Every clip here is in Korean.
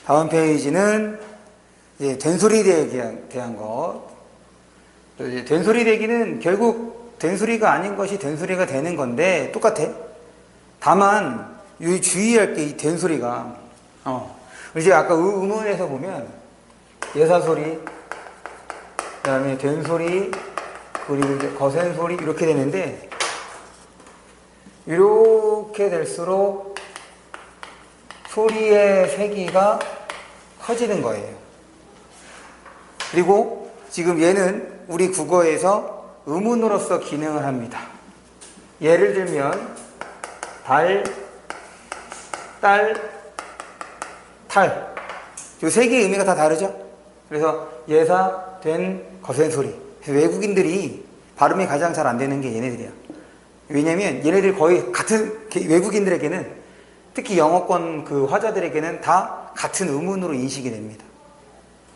다음 페이지는 이제 된소리에 대한 것. 또 이제 된소리 대기는 결국 된소리가 아닌 것이 된소리가 되는 건데 똑같아. 다만 주의할 게 이 된소리가 이제 아까 의문에서 보면 예사소리, 그 다음에 된소리, 그리고 이제 거센소리 이렇게 되는데 이렇게 될수록 소리의 세기가 커지는 거예요. 그리고 지금 얘는 우리 국어에서 의문으로서 기능을 합니다. 예를 들면 달, 딸, 탈. 이 세 개의 의미가 다 다르죠? 그래서 예사, 된, 거센 소리. 외국인들이 발음이 가장 잘 안 되는 게 얘네들이야. 왜냐면 얘네들 거의 같은, 외국인들에게는 특히 영어권 그 화자들에게는 다 같은 의문으로 인식이 됩니다.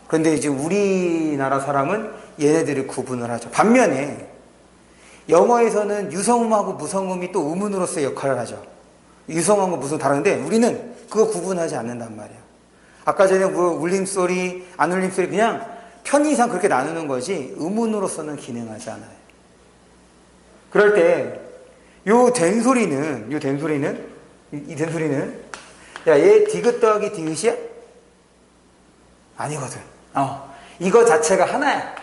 그런데 이제 우리나라 사람은 얘네들을 구분을 하죠. 반면에 영어에서는 유성음하고 무성음이 또 의문으로서의 역할을 하죠. 유성음하고 무성음 다른데 우리는 그거 구분하지 않는단 말이야. 아까 전에 뭐 울림소리, 안 울림소리 그냥 편의상 그렇게 나누는 거지 의문으로서는 기능하지 않아요. 그럴 때 이 된소리는 야, 얘 디귿 더하기 디귿이야? 아니거든. 이거 자체가 하나야.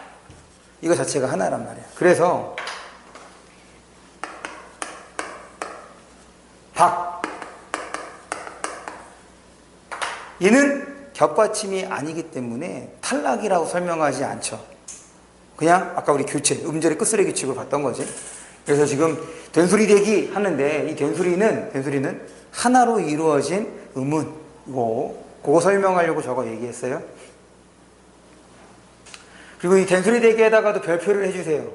이거 자체가 하나란 말이야. 그래서 박 얘는 겹받침이 아니기 때문에 탈락이라고 설명하지 않죠. 그냥 아까 우리 교체, 음절의 끝소리 규칙을 봤던 거지. 그래서 지금 된소리 대기 하는데 이 된소리는 하나로 이루어진 음운이고 그거 설명하려고 저거 얘기했어요. 그리고 이 된소리 대기에다가도 별표를 해주세요.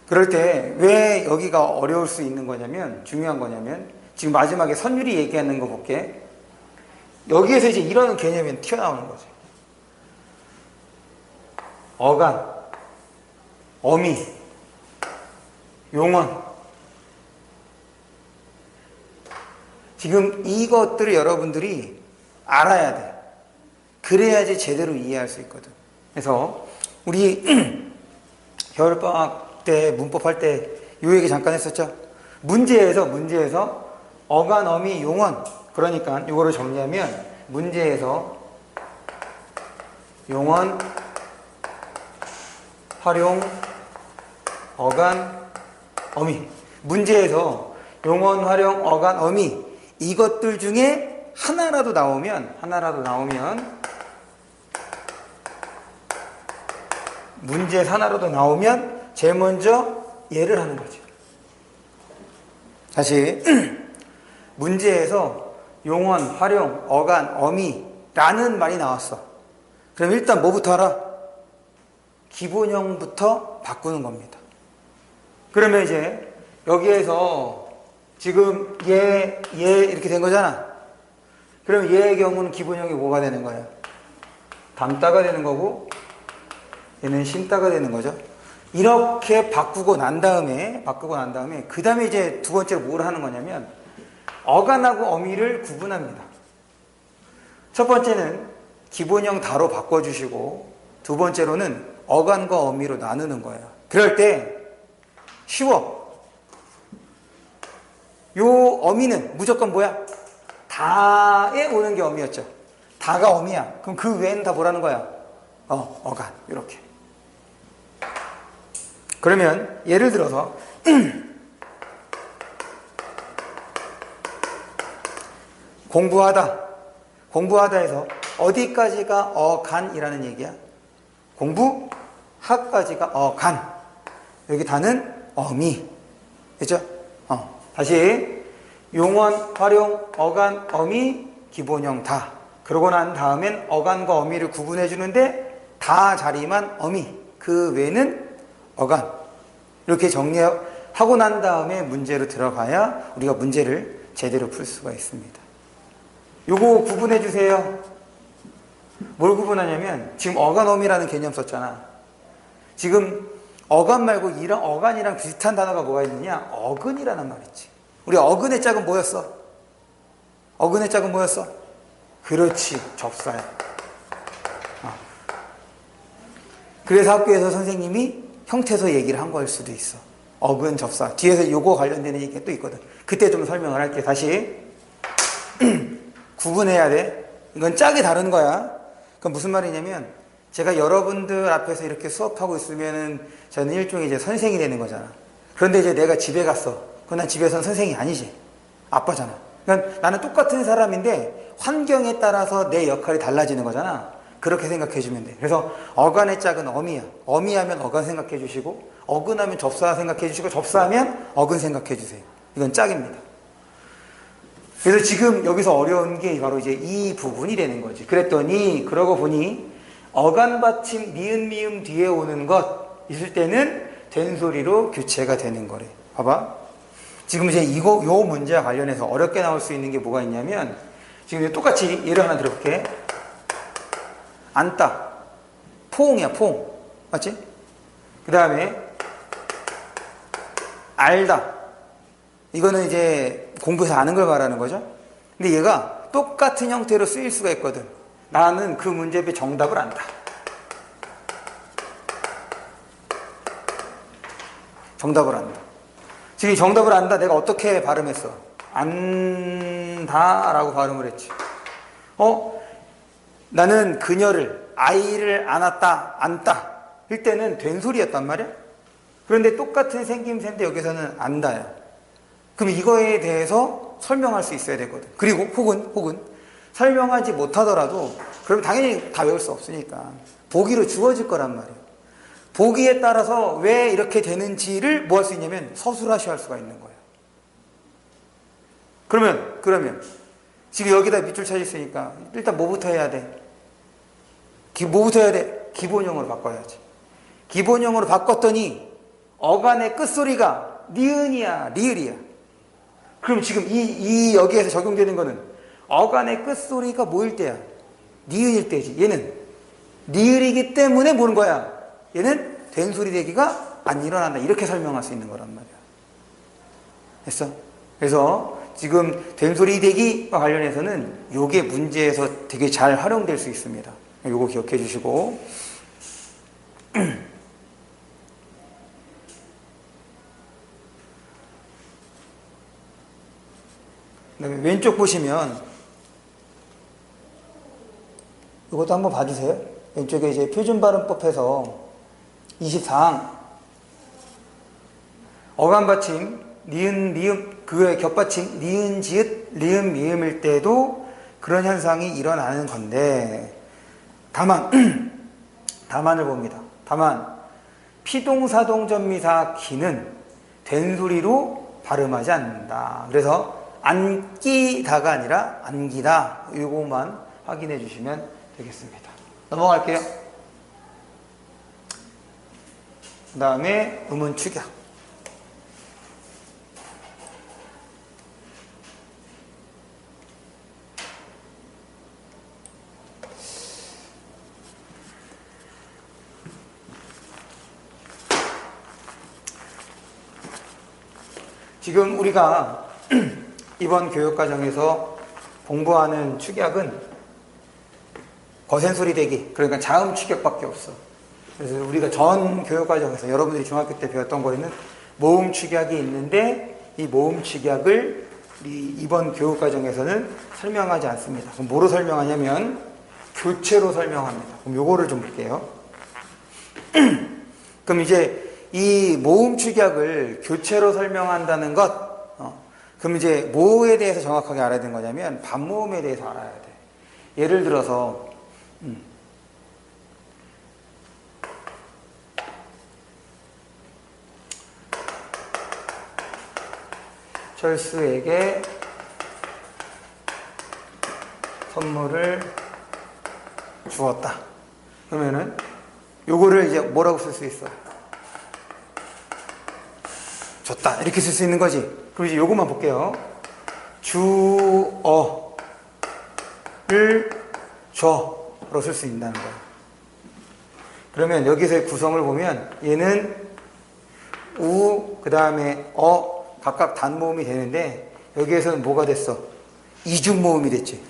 그럴 때 왜 여기가 어려울 수 있는 거냐면 중요한 거냐면 지금 마지막에 선율이 얘기하는 거 볼게. 여기에서 이제 이런 개념이 튀어나오는 거죠. 어간, 어미, 용언. 지금 이것들을 여러분들이 알아야 돼. 그래야지 제대로 이해할 수 있거든. 그래서 우리 겨울방학 때 문법 할 때 요 얘기 잠깐 했었죠. 문제에서 어간, 어미, 용언. 그러니까 이거를 정리하면 문제에서 용언, 활용, 어간, 어미. 문제에서 용언, 활용, 어간, 어미 이것들 중에 하나라도 나오면 문제에서 하나라도 나오면 제일 먼저 예를 하는 거죠. 다시 문제에서 용언, 활용, 어간, 어미라는 말이 나왔어. 그럼 일단 뭐부터 하라? 기본형부터 바꾸는 겁니다. 그러면 이제 여기에서 지금 얘 이렇게 된 거잖아. 그럼 얘의 경우는 기본형이 뭐가 되는 거야? 담다가 되는 거고 얘는 심다가 되는 거죠. 이렇게 바꾸고 난 다음에 그 다음에 이제 두 번째로 뭘 하는 거냐면 어간하고 어미를 구분합니다. 첫 번째는 기본형 다로 바꿔주시고 두 번째로는 어간과 어미로 나누는 거예요. 그럴 때 쉬워. 요 어미는 무조건 뭐야? 다에 오는 게 어미였죠. 다가 어미야. 그럼 그 외에는 다 뭐라는 거야? 어간. 이렇게. 그러면 예를 들어서 공부하다에서 어디까지가 어간이라는 얘기야? 공부하까지가 어간. 여기 다는 어미. 됐죠? 다시 용언, 활용, 어간, 어미, 기본형 다. 그러고 난 다음엔 어간과 어미를 구분해 주는데 다 자리만 어미. 그 외에는 어간. 이렇게 정리하고 난 다음에 문제로 들어가야 우리가 문제를 제대로 풀 수가 있습니다. 요거 구분해 주세요. 뭘 구분하냐면 지금 어간, 어미라는 개념 썼잖아. 지금 어간 말고 이런 어간이랑 비슷한 단어가 뭐가 있느냐? 어근이라는 말이 있지. 우리 어근의 짝은 뭐였어? 어근의 짝은 뭐였어? 그렇지, 접사야. 그래서 학교에서 선생님이 형태소 얘기를 한 거일 수도 있어. 어근, 접사. 뒤에서 요거 관련되는 얘기가 또 있거든. 그때 좀 설명을 할게. 다시 구분해야 돼. 이건 짝이 다른 거야. 그건 무슨 말이냐면 제가 여러분들 앞에서 이렇게 수업하고 있으면은 저는 일종의 이제 선생이 되는 거잖아. 그런데 이제 내가 집에 갔어. 그럼 난 집에서는 선생이 아니지. 아빠잖아. 그러니까 나는 똑같은 사람인데 환경에 따라서 내 역할이 달라지는 거잖아. 그렇게 생각해 주면 돼. 그래서 어간의 짝은 어미야. 어미하면 어간 생각해 주시고, 어근하면 접사 생각해 주시고, 접사하면 어근 생각해 주세요. 이건 짝입니다. 그래서 지금 여기서 어려운 게 바로 이제 이 부분이 되는 거지. 그랬더니 그러고 보니 어간 받침 니은 미음 뒤에 오는 것 있을 때는 된소리로 교체가 되는 거래. 봐봐. 지금 이제 요 문제와 관련해서 어렵게 나올 수 있는 게 뭐가 있냐면, 지금 똑같이 예를 하나 들어볼게. 안다. 포옹이야, 포옹. 맞지? 그 다음에 알다. 이거는 이제 공부해서 아는 걸 말하는 거죠. 근데 얘가 똑같은 형태로 쓰일 수가 있거든. 나는 그 문제의 정답을 안다. 정답을 안다. 지금 정답을 안다 내가 어떻게 발음했어? 안다라고 발음을 했지. 나는 그녀를, 아이를 안다. 일 때는 된 소리였단 말이야. 그런데 똑같은 생김새인데 여기서는 안다야. 그럼 이거에 대해서 설명할 수 있어야 되거든. 그리고 혹은 설명하지 못하더라도 그럼 당연히 다 외울 수 없으니까 보기로 주어질 거란 말이야. 보기에 따라서 왜 이렇게 되는지를 뭐 할 수 있냐면 서술하시할 수가 있는 거야. 그러면 지금 여기다 밑줄 찾았으니까 일단 뭐부터 해야 돼? 뭐부터 해야 돼? 기본형으로 바꿔야지. 기본형으로 바꿨더니 어간의 끝소리가 니은이야, 리을이야. 그럼 지금 이 여기에서 적용되는 거는 어간의 끝소리가 뭐일 때야? 니은일 때지. 얘는 리을이기 때문에 뭐는 거야? 얘는 된소리 되기가 안 일어난다. 이렇게 설명할 수 있는 거란 말이야. 됐어? 그래서 지금 된소리 되기와 관련해서는 요게 문제에서 되게 잘 활용될 수 있습니다. 요거 기억해 주시고. 그다음에 왼쪽 보시면 이것도 한번 봐주세요. 왼쪽에 이제 표준발음법에서 24항 어간 받침 니은 미음 그의 겹받침 니은 지읒 리음 미음일 때도 그런 현상이 일어나는 건데 다만을 봅니다. 다만 피동사동 전미사 기는 된소리로 발음하지 않는다. 그래서 안기다가 아니라 안기다. 이거만 확인해 주시면 되겠습니다. 넘어갈게요. 그 다음에 음운 축약. 지금 우리가 이번 교육과정에서 공부하는 축약은 거센소리 대기, 그러니까 자음 축약밖에 없어. 그래서 우리가 전 교육과정에서 여러분들이 중학교 때 배웠던 거에는 모음 축약이 있는데 이 모음 축약을 이번 교육과정에서는 설명하지 않습니다. 그럼 뭐로 설명하냐면 교체로 설명합니다. 그럼 요거를 좀 볼게요. 그럼 이제 이 모음 축약을 교체로 설명한다는 것, 그럼 이제 뭐에 대해서 정확하게 알아야 되는 거냐면 반모음에 대해서 알아야 돼. 예를 들어서 철수에게 선물을 주었다. 그러면은 요거를 이제 뭐라고 쓸 수 있어? 줬다. 이렇게 쓸 수 있는 거지. 그럼 이제 요것만 볼게요. 주어를 줘로 쓸 수 있다는 거야. 그러면 여기서의 구성을 보면 얘는 우, 그 다음에 각각 단모음이 되는데 여기에서는 뭐가 됐어? 이중모음이 됐지.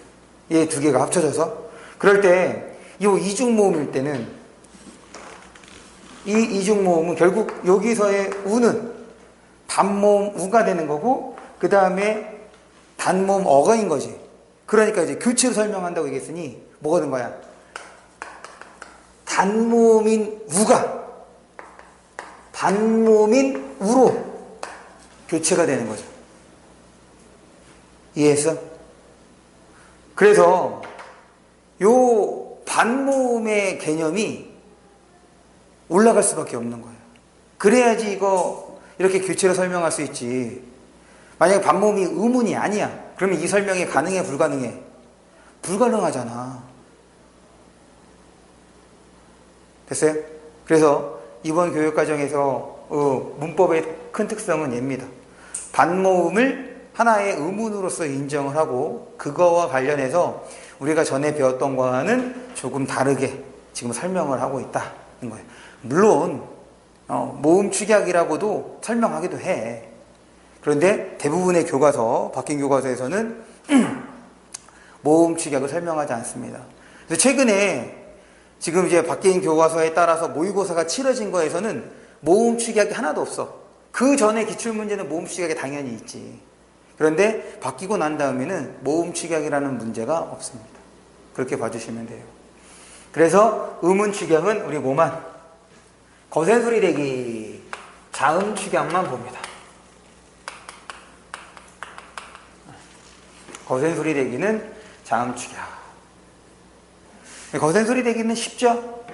얘 두 개가 합쳐져서. 그럴 때 이 이중모음일 때는 이 이중모음은 결국 여기서의 우는 단모음 우가 되는 거고 그 다음에 단모음 어가인 거지. 그러니까 이제 교체로 설명한다고 얘기했으니 뭐가 된 거야? 단모음인 우가 단모음인 우로 교체가 되는 거죠. 이해했어? 그래서 요 반모음의 개념이 올라갈 수밖에 없는 거예요. 그래야지 이거 이렇게 교체로 설명할 수 있지. 만약에 반모음이 의문이 아니야. 그러면 이 설명이 가능해, 불가능해? 불가능하잖아. 됐어요? 그래서 이번 교육과정에서 문법의 큰 특성은 얘입니다. 반모음을 하나의 의문으로서 인정을 하고 그거와 관련해서 우리가 전에 배웠던 거와는 조금 다르게 지금 설명을 하고 있다는 거예요. 물론 모음 축약이라고도 설명하기도 해. 그런데 대부분의 교과서, 바뀐 교과서에서는 모음 축약을 설명하지 않습니다. 그래서 최근에 지금 이제 바뀐 교과서에 따라서 모의고사가 치러진 거에서는 모음 축약이 하나도 없어. 그 전에 기출문제는 모음 축약이 당연히 있지. 그런데 바뀌고 난 다음에는 모음 축약이라는 문제가 없습니다. 그렇게 봐주시면 돼요. 그래서 의문 축약은 우리 뭐만? 거센소리 대기, 자음 축약만 봅니다. 거센소리 대기는 자음 축약. 거센소리 대기는 쉽죠?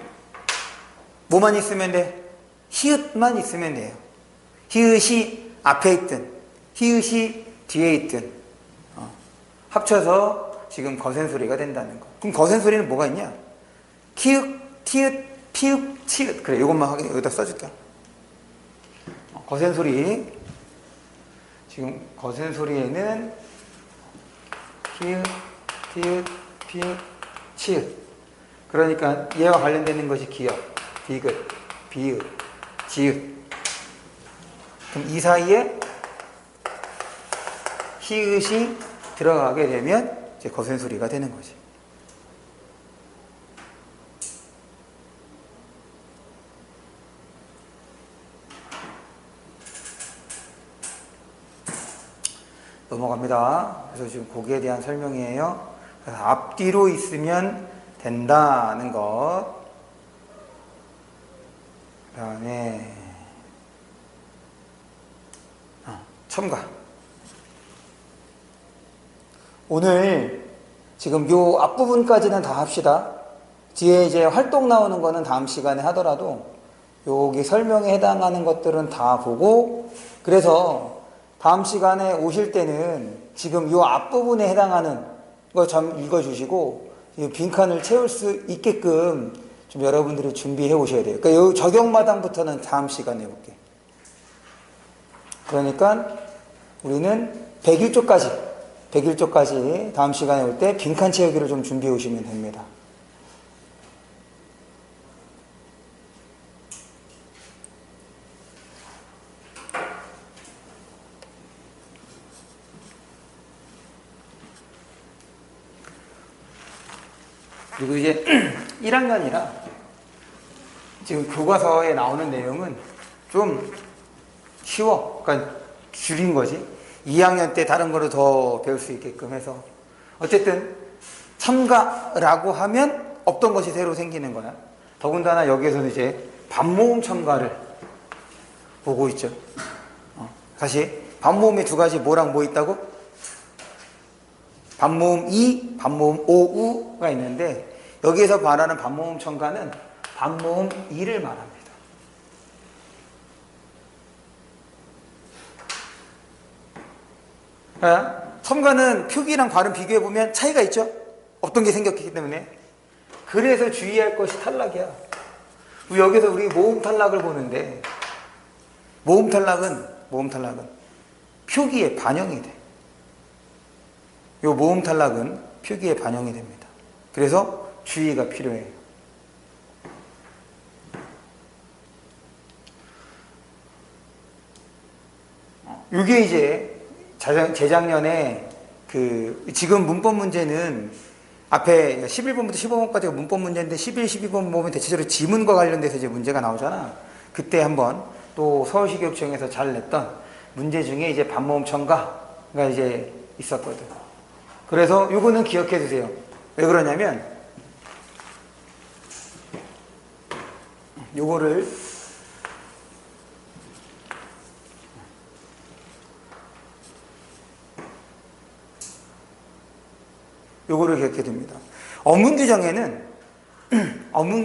뭐만 있으면 돼? 히읗만 있으면 돼요. 히읗이 앞에 있든 히읗이 뒤에 있든 합쳐서 지금 거센소리가 된다는 거. 그럼 거센소리는 뭐가 있냐? 키읔, 티읕, 피읕, 치읕. 그래, 이것만 여기다 써줄게. 거센소리. 지금 거센소리에는 키읔, 티읕, 피읕, 치읕. 그러니까 얘와 관련되는 것이 기역, 디귿, 비읒, 지읒. 그럼 이 사이에 히읗이 들어가게 되면 이제 거센소리가 되는 거지. 넘어갑니다. 그래서 지금 거기에 대한 설명이에요. 그래서 앞뒤로 있으면 된다는 것. 그 다음에 첨가. 오늘 지금 요 앞부분까지는 다 합시다. 뒤에 이제 활동 나오는 거는 다음 시간에 하더라도 여기 설명에 해당하는 것들은 다 보고, 그래서 다음 시간에 오실 때는 지금 요 앞부분에 해당하는 거 좀 읽어주시고 이 빈칸을 채울 수 있게끔 좀 여러분들이 준비해 오셔야 돼요. 그러니까 요 적용마당부터는 다음 시간에 해볼게. 그러니까 우리는 101쪽까지 다음 시간에 올 때 빈칸 채우기를 좀 준비해 오시면 됩니다. 그리고 이제 1학년이라 지금 교과서에 나오는 내용은 좀 쉬워. 그러니까 줄인 거지. 2학년 때 다른 거를 더 배울 수 있게끔 해서. 어쨌든 첨가라고 하면 없던 것이 새로 생기는 거야. 더군다나 여기에서는 이제 반모음 첨가를 보고 있죠. 다시 반모음의 두 가지 뭐랑 뭐 있다고? 반모음 이, 반모음 오우가 있는데 여기에서 말하는 반모음 첨가는 반모음 이를 말합니다. 첨가는 표기랑 발음 비교해보면 차이가 있죠? 없던 게 생겼기 때문에. 그래서 주의할 것이 탈락이야. 여기서 우리 모음 탈락을 보는데 모음 탈락은 표기에 반영이 돼. 요 모음 탈락은 표기에 반영이 됩니다. 그래서 주의가 필요해요. 이게 이제 재작년에 지금 문법 문제는 앞에 11번부터 15번까지가 문법 문제인데 11, 12번 보면 대체적으로 지문과 관련돼서 이제 문제가 나오잖아. 그때 한번 또 서울시교육청에서 잘 냈던 문제 중에 이제 반모음 첨가가 이제 있었거든. 그래서 요거는 기억해 두세요. 왜 그러냐면 요거를 기억해 둡니다. 어문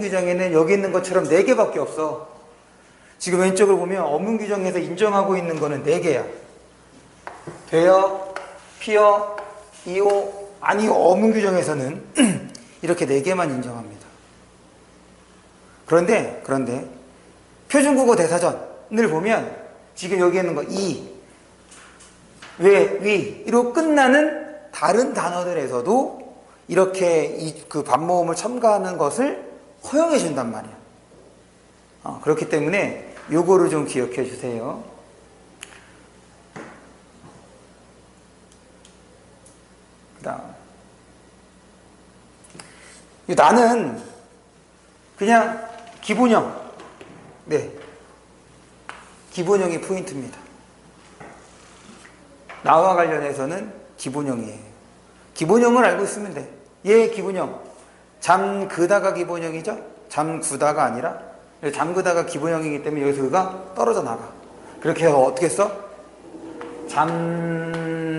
규정에는 여기 있는 것처럼 4개밖에 없어. 지금 왼쪽을 보면 어문 규정에서 인정하고 있는 거는 4개야. 되어, 피어, 이오, 아니오. 어문 규정에서는 이렇게 4개만 인정합니다. 그런데 표준국어 대사전을 보면 지금 여기 있는 거 이, 왜, 위 이로 끝나는 다른 단어들에서도 이렇게 그 반모음을 첨가하는 것을 허용해 준단 말이야. 그렇기 때문에 요거를 좀 기억해 주세요. 그다음 나는 그냥 기본형. 네, 기본형이 포인트입니다. 나와 관련해서는 기본형이에요. 기본형을 알고 있으면 돼. 얘 기본형. 잠그다가 기본형이죠? 잠그다가 아니라 잠그다가 기본형이기 때문에 여기서 의가 떨어져 나가. 그렇게 해서 어떻게 써? 잠가로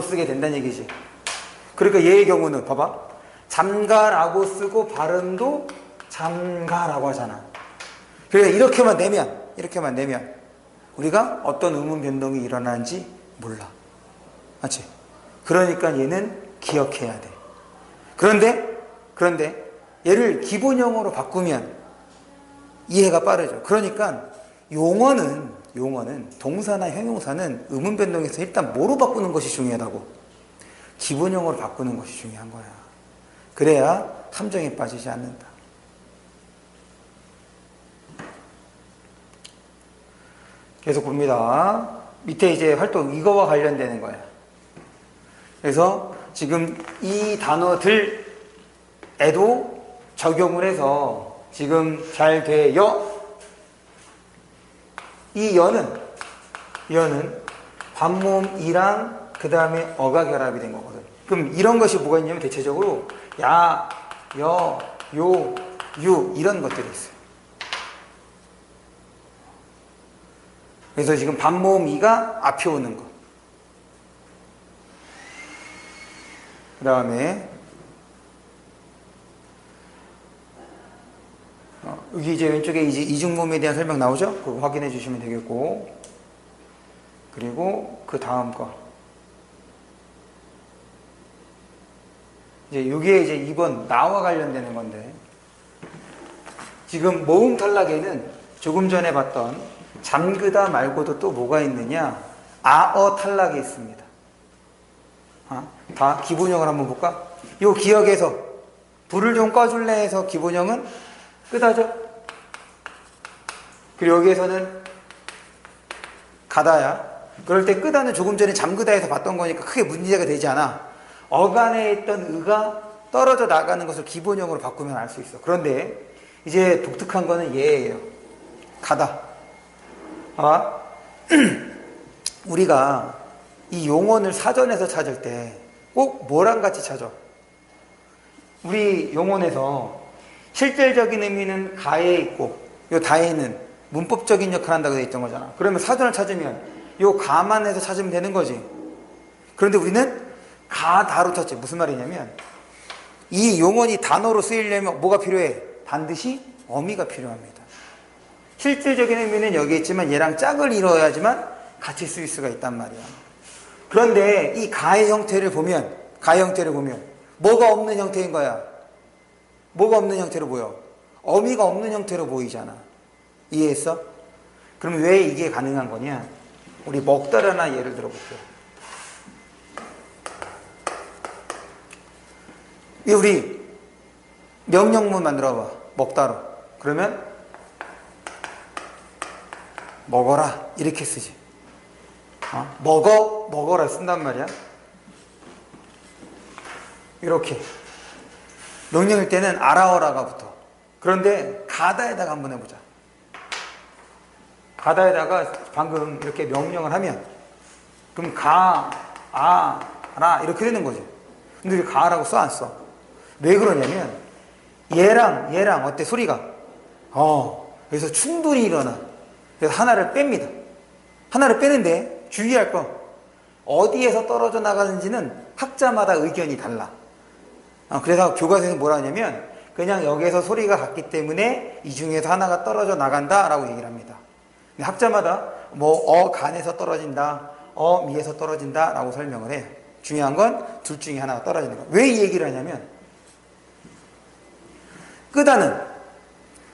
쓰게 된다는 얘기지. 그러니까 얘의 경우는 봐봐. 잠가라고 쓰고 발음도 잠가라고 하잖아. 그러니까 이렇게만 내면 우리가 어떤 의문 변동이 일어나는지 몰라. 맞지? 그러니까 얘는 기억해야 돼. 그런데 얘를 기본형으로 바꾸면 이해가 빠르죠. 그러니까 용어는 동사나 형용사는 의문 변동에서 일단 뭐로 바꾸는 것이 중요하다고? 기본형으로 바꾸는 것이 중요한 거야. 그래야 함정에 빠지지 않는다. 계속 봅니다. 밑에 이제 활동 이거와 관련되는 거야. 그래서 지금 이 단어들에도 적용을 해서 지금 잘 돼요. 이 여는 반모음 이랑 그 다음에 어가 결합이 된 거거든. 그럼 이런 것이 뭐가 있냐면 대체적으로 야, 여, 요, 유 이런 것들이 있어요. 그래서 지금 반모음 이가 앞에 오는 거. 그 다음에 여기 이제 왼쪽에 이제 이중모음에 대한 설명 나오죠? 그거 확인해 주시면 되겠고, 그리고 그 다음 거 이제 여기에 이제 2번 나와 관련되는 건데, 지금 모음 탈락에는 조금 전에 봤던 잠그다 말고도 또 뭐가 있느냐? 아어 탈락이 있습니다. 다 기본형을 한번 볼까? 요 기억에서 불을 좀 꺼줄래 해서 기본형은 끄다죠? 그리고 여기에서는 가다야. 그럴 때 끄다는 조금 전에 잠그다에서 봤던 거니까 크게 문제가 되지 않아. 어간에 있던 의가 떨어져 나가는 것을 기본형으로 바꾸면 알 수 있어. 그런데 이제 독특한 거는 얘예요. 가다. 우리가 이 용언을 사전에서 찾을 때 꼭 뭐랑 같이 찾아? 우리 용언에서 실질적인 의미는 가에 있고 요 다에는 문법적인 역할을 한다고 되어 있던 거잖아. 그러면 사전을 찾으면 요 가만 해서 찾으면 되는 거지. 그런데 우리는 가다로 찾지. 무슨 말이냐면 이 용언이 단어로 쓰이려면 뭐가 필요해? 반드시 어미가 필요합니다. 실질적인 의미는 여기 있지만 얘랑 짝을 이루어야지만 같이 쓰일 수가 있단 말이야. 그런데 이 가의 형태를 보면 뭐가 없는 형태인 거야. 뭐가 없는 형태로 보여? 어미가 없는 형태로 보이잖아. 이해했어? 그럼 왜 이게 가능한 거냐? 우리 먹다라나 예를 들어볼게요. 우리 명령문 만들어봐. 먹다로. 그러면 먹어라 이렇게 쓰지. 먹어라 쓴단 말이야. 이렇게. 명령일 때는 알아어라가 붙어. 그런데 가다에다가 한번 해보자. 가다에다가 방금 이렇게 명령을 하면, 그럼 라 이렇게 되는 거지. 근데 왜 가라고 써, 안 써? 왜 그러냐면, 얘랑 어때, 소리가? 그래서 충돌이 일어나. 그래서 하나를 뺍니다. 하나를 빼는데 주의할 거, 어디에서 떨어져 나가는지는 학자마다 의견이 달라. 그래서 교과서에서 뭐라 하냐면, 그냥 여기에서 소리가 같기 때문에 이 중에서 하나가 떨어져 나간다 라고 얘기를 합니다. 근데 학자마다 간에서 떨어진다, 미에서 떨어진다 라고 설명을 해요. 중요한 건 둘 중에 하나가 떨어지는 거예요. 왜 이 얘기를 하냐면,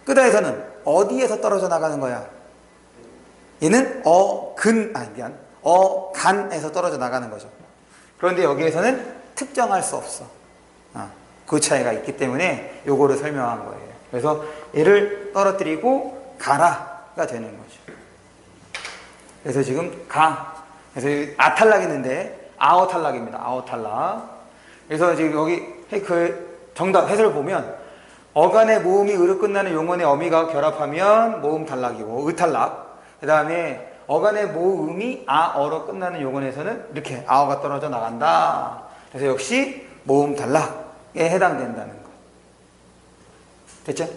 끄다에서는 어디에서 떨어져 나가는 거야? 얘는 간에서 떨어져 나가는 거죠. 그런데 여기에서는 특정할 수 없어. 그 차이가 있기 때문에 요거를 설명한 거예요. 그래서 얘를 떨어뜨리고 가라가 되는 거죠. 그래서 지금 그래서 아탈락이있는데 아어탈락입니다. 아어탈락. 그래서 지금 여기 그 정답 해설을 보면, 어간의 모음이 으로 끝나는 용언의 어미가 결합하면 모음 탈락이고 의탈락. 그 다음에 어간의 모음이 아어로 끝나는 용언에서는 이렇게 아어가 떨어져 나간다. 그래서 역시 모음 탈락에 해당된다는 거. 됐죠?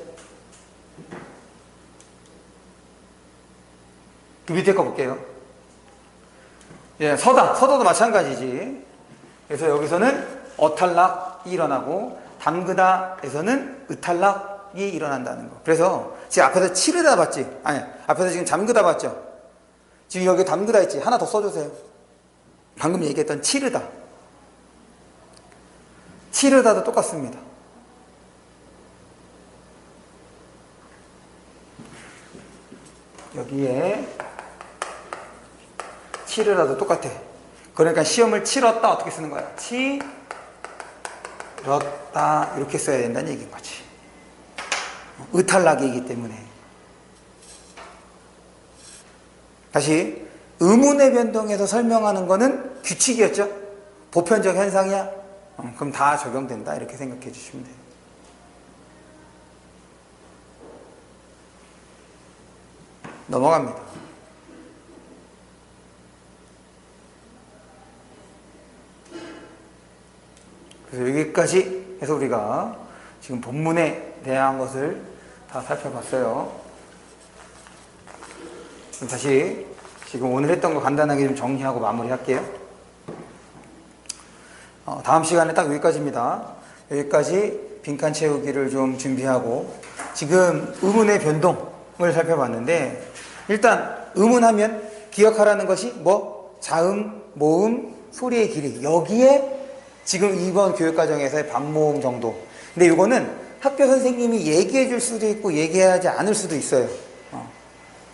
그 밑에 거 볼게요. 서다도 마찬가지지. 그래서 여기서는 어탈락이 일어나고, 담그다에서는 의탈락이 일어난다는 거. 그래서 지금 앞에서 치르다 봤지? 아니, 앞에서 지금 잠그다 봤죠? 지금 여기 담그다 있지? 하나 더 써주세요. 방금 얘기했던 치르다도 똑같습니다. 여기에 치르다도 똑같아. 그러니까 시험을 치렀다 어떻게 쓰는 거야? 치렀다 이렇게 써야 된다는 얘기인 거지. 의탈락이기 때문에. 다시, 의문의 변동에서 설명하는 거는 규칙이었죠? 보편적 현상이야? 그럼 다 적용된다 이렇게 생각해 주시면 돼요. 넘어갑니다. 그래서 여기까지 해서 우리가 지금 본문에 대한 것을 다 살펴봤어요. 그럼 다시 지금 오늘 했던 거 간단하게 좀 정리하고 마무리할게요. 다음 시간에 딱 여기까지입니다. 여기까지 빈칸 채우기를 좀 준비하고, 지금 의문의 변동을 살펴봤는데, 일단 의문하면 기억하라는 것이 자음, 모음, 소리의 길이, 여기에 지금 이번 교육과정에서의 반모음 정도. 근데 이거는 학교 선생님이 얘기해 줄 수도 있고 얘기하지 않을 수도 있어요.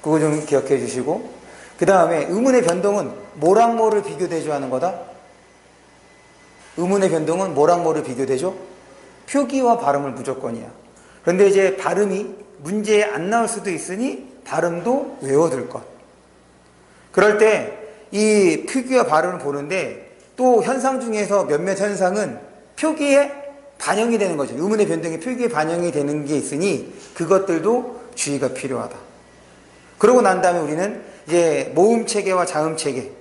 그거 좀 기억해 주시고, 그 다음에 의문의 변동은 뭐랑 뭐를 비교대조하는 거다? 의문의 변동은 뭐랑 뭐를 비교대조? 표기와 발음을 무조건이야. 그런데 이제 발음이 문제에 안 나올 수도 있으니 발음도 외워둘 것. 그럴 때 이 표기와 발음을 보는데, 또 현상 중에서 몇몇 현상은 표기에 반영이 되는 거죠. 의문의 변동이 표기에 반영이 되는 게 있으니 그것들도 주의가 필요하다. 그러고 난 다음에 우리는 이제 모음 체계와 자음 체계.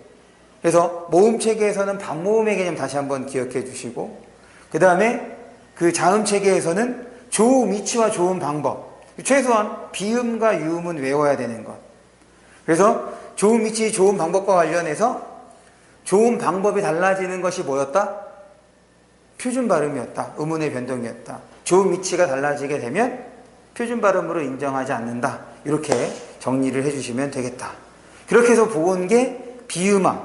그래서 모음 체계에서는 반모음의 개념 다시 한번 기억해 주시고, 그 다음에 그 자음 체계에서는 조음 위치와 조음 방법, 최소한 비음과 유음은 외워야 되는 것. 그래서 조음 위치, 조음 방법과 관련해서 조음 방법이 달라지는 것이 뭐였다? 표준 발음이었다. 의문의 변동이었다. 조음 위치가 달라지게 되면 표준 발음으로 인정하지 않는다. 이렇게 정리를 해주시면 되겠다. 그렇게 해서 본 게 비음화,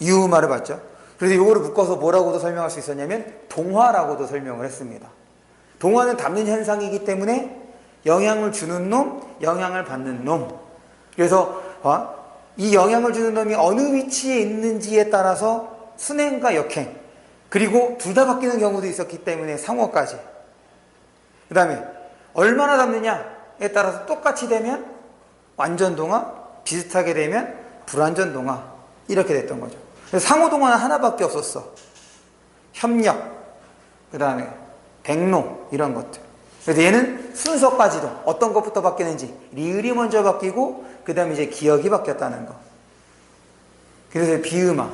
유음화를 봤죠. 그래서 이거를 묶어서 뭐라고도 설명할 수 있었냐면 동화라고도 설명을 했습니다. 동화는 담는 현상이기 때문에 영향을 주는 놈, 영향을 받는 놈. 그래서 이 영향을 주는 놈이 어느 위치에 있는지에 따라서 순행과 역행, 그리고 둘 다 바뀌는 경우도 있었기 때문에 상어까지. 그 다음에 얼마나 담느냐에 따라서 똑같이 되면 완전 동화, 비슷하게 되면 불완전 동화, 이렇게 됐던 거죠. 그래서 상호동화는 하나밖에 없었어. 협력, 그 다음에 백로, 이런 것들. 그래서 얘는 순서까지도 어떤 것부터 바뀌는지, 리을이 먼저 바뀌고 그 다음에 이제 기역이 바뀌었다는 거. 그래서 비음화,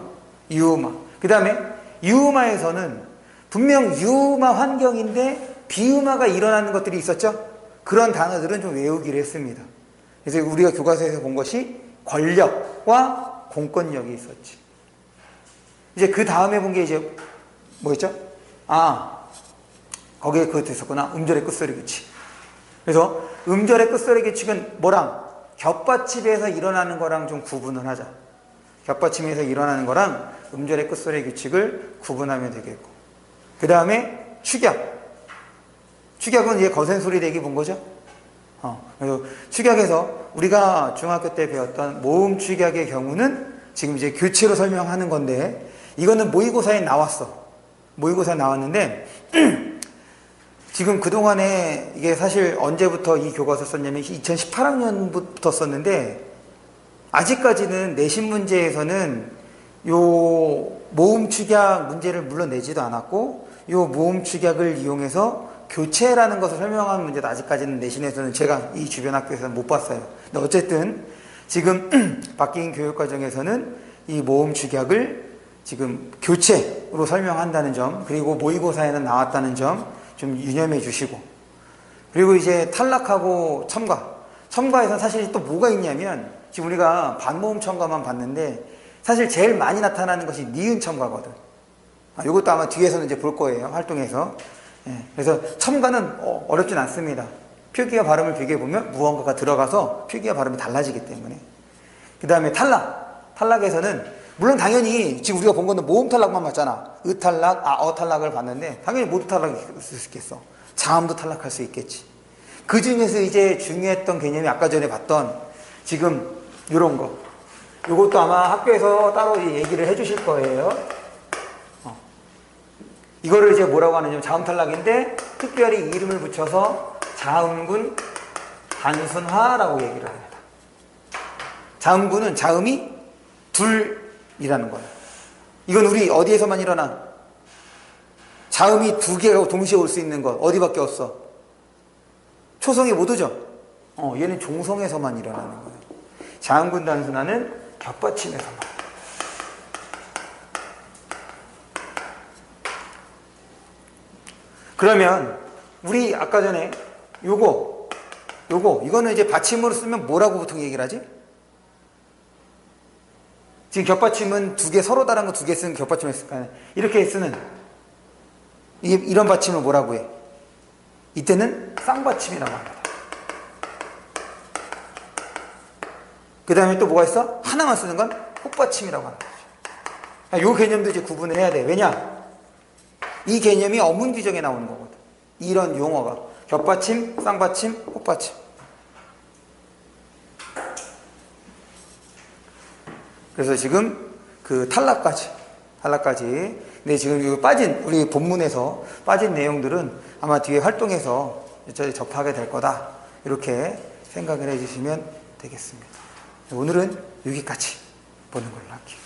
유음화. 그 다음에 유음화에서는 분명 유음화 환경인데 비음화가 일어나는 것들이 있었죠. 그런 단어들은 좀 외우기로 했습니다. 그래서 우리가 교과서에서 본 것이 권력과 공권력이 있었지. 이제 그 다음에 본 게 이제 뭐였죠? 거기에 그것도 있었구나. 음절의 끝소리 규칙. 그래서 음절의 끝소리 규칙은 뭐랑? 겹받침에서 일어나는 거랑 좀 구분을 하자. 겹받침에서 일어나는 거랑 음절의 끝소리 규칙을 구분하면 되겠고. 그 다음에 축약. 축약은 이제 거센 소리 내기 본 거죠. 그래서 축약에서 우리가 중학교 때 배웠던 모음 축약의 경우는 지금 이제 교체로 설명하는 건데, 이거는 모의고사에 나왔어. 모의고사에 나왔는데 지금 그동안에 이게 사실 언제부터 이 교과서 썼냐면 2018학년부터 썼는데, 아직까지는 내신 문제에서는 요 모음 축약 문제를 물론 내지도 않았고, 요 모음 축약을 이용해서 교체라는 것을 설명하는 문제도 아직까지는 내신에서는 제가 이 주변 학교에서는 못 봤어요. 근데 어쨌든 지금 바뀐 교육과정에서는 이 모음 축약을 지금 교체로 설명한다는 점, 그리고 모의고사에는 나왔다는 점 좀 유념해 주시고, 그리고 이제 탈락하고 첨가. 첨가에서는 사실 또 뭐가 있냐면, 지금 우리가 반모음 첨가만 봤는데 사실 제일 많이 나타나는 것이 니은 첨가거든. 이것도 아마 뒤에서는 이제 볼 거예요, 활동에서. 그래서 첨가는 어렵진 않습니다. 표기와 발음을 비교해보면 무언가가 들어가서 표기와 발음이 달라지기 때문에. 그 다음에 탈락. 탈락에서는 물론 당연히 지금 우리가 본 거는 모음 탈락만 봤잖아. 의 탈락, 어 탈락을 봤는데 당연히 모두 탈락이 있을 수 있겠어. 자음도 탈락할 수 있겠지. 그 중에서 이제 중요했던 개념이 아까 전에 봤던 지금 이런 거. 이것도 아마 학교에서 따로 얘기를 해주실 거예요. 이거를 이제 뭐라고 하느냐, 자음 탈락인데 특별히 이름을 붙여서 자음군 단순화라고 얘기를 합니다. 자음군은 자음이 둘이라는 거예요. 이건 우리 어디에서만 일어나? 자음이 두 개가 동시에 올 수 있는 것 어디밖에 없어? 초성이 못 오죠? 얘는 종성에서만 일어나는 거예요. 자음군 단순화는 겹받침에서만. 그러면 우리 아까 전에 이거는 이제 받침으로 쓰면 뭐라고 보통 얘기를 하지? 지금 겹받침은 두 개, 서로 다른 거 두 개 쓰는 겹받침 했을까요? 이렇게 쓰는 이런 받침을 뭐라고 해? 이때는 쌍받침이라고 합니다. 그 다음에 또 뭐가 있어? 하나만 쓰는 건 혹받침이라고 하는 거죠. 이 개념도 이제 구분을 해야 돼. 왜냐? 이 개념이 어문 규정에 나오는 거거든. 이런 용어가 겹받침, 쌍받침, 혹받침. 그래서 지금 그 탈락까지. 근데 지금 빠진 우리 본문에서 빠진 내용들은 아마 뒤에 활동에서 접하게 될 거다. 이렇게 생각을 해주시면 되겠습니다. 오늘은 여기까지 보는 걸로 할게요.